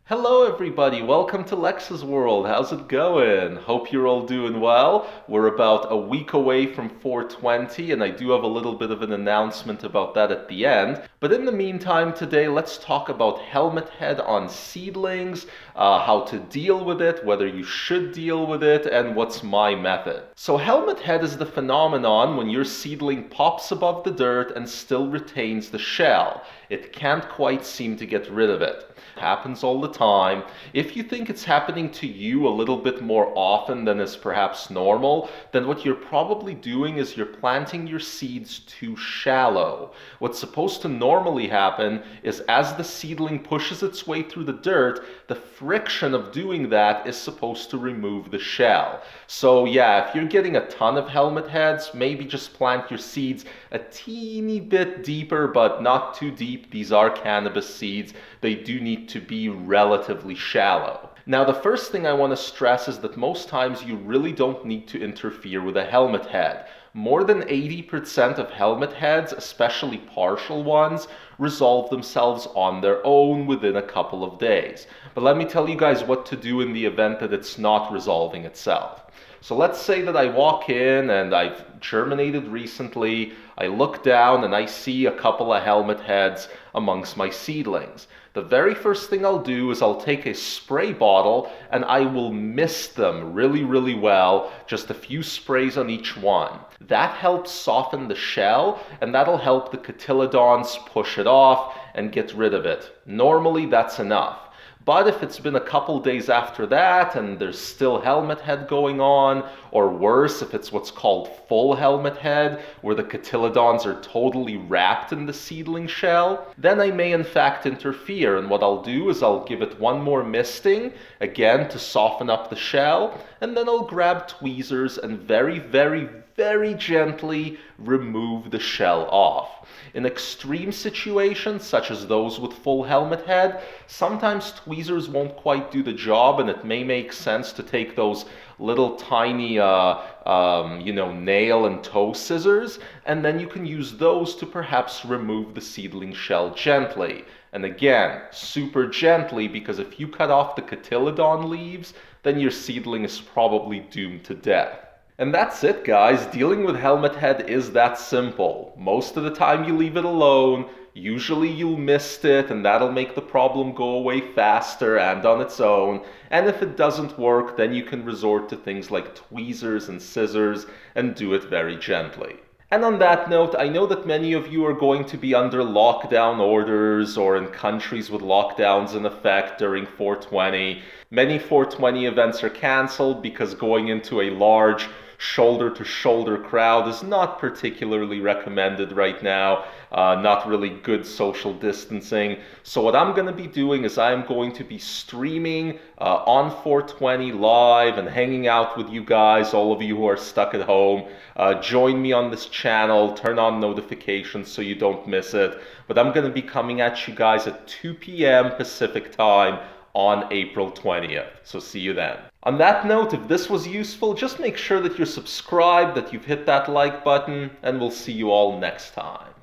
Hello everybody, welcome to Lex's World. How's it going? Hope you're all doing well. We're about a week away from 420 and I do have a little bit of an announcement about that at the end. But in the meantime today, let's talk about helmet head on seedlings, how to deal with it, whether you should deal with it, and what's my method. So helmet head is the phenomenon when your seedling pops above the dirt and still retains the shell. It can't quite seem to get rid of it. Happens all the time. If you think it's happening to you a little bit more often than is perhaps normal, then what you're probably doing is you're planting your seeds too shallow. What's supposed to normally happen is as the seedling pushes its way through the dirt, the friction of doing that is supposed to remove the shell. So yeah, if you're getting a ton of helmet heads, maybe just plant your seeds a teeny bit deeper, but not too deep. These are cannabis seeds. They do need to be relatively shallow. Now, the first thing I want to stress is that most times you really don't need to interfere with a helmet head. More than 80% of helmet heads, especially partial ones, resolve themselves on their own within a couple of days. But let me tell you guys what to do in the event that it's not resolving itself. So let's say that I walk in and I've germinated recently, I look down and I see a couple of helmet heads amongst my seedlings. The very first thing I'll do is I'll take a spray bottle and I will mist them really well, just a few sprays on each one. That helps soften the shell and that'll help the cotyledons push it off and get rid of it. Normally that's enough. But if it's been a couple days after that and there's still helmet head going on, or worse, if it's what's called full helmet head, where the cotyledons are totally wrapped in the seedling shell, then I may in fact interfere. And what I'll do is I'll give it one more misting, again to soften up the shell, and then I'll grab tweezers and very gently remove the shell off. In extreme situations, such as those with full helmet head, sometimes tweezers won't quite do the job and it may make sense to take those little tiny nail and toe scissors, and then you can use those to perhaps remove the seedling shell gently. And again, super gently, because if you cut off the cotyledon leaves, then your seedling is probably doomed to death. And that's it, guys. Dealing with helmet head is that simple. Most of the time you leave it alone. Usually you'll mist it and that'll make the problem go away faster and on its own. And if it doesn't work, then you can resort to things like tweezers and scissors and do it very gently. And on that note, I know that many of you are going to be under lockdown orders or in countries with lockdowns in effect during 420. Many 420 events are canceled because going into a large shoulder-to-shoulder crowd is not particularly recommended right now. Not really good social distancing. So what I'm going to be doing is I'm going to be streaming on 420 live and hanging out with you guys, all of you who are stuck at home. Join me on this channel, turn on notifications so you don't miss it. But I'm going to be coming at you guys at 2 p.m. Pacific time on April 20th. So see you then. On that note, if this was useful, just make sure that you're subscribed, that you've hit that like button, and we'll see you all next time.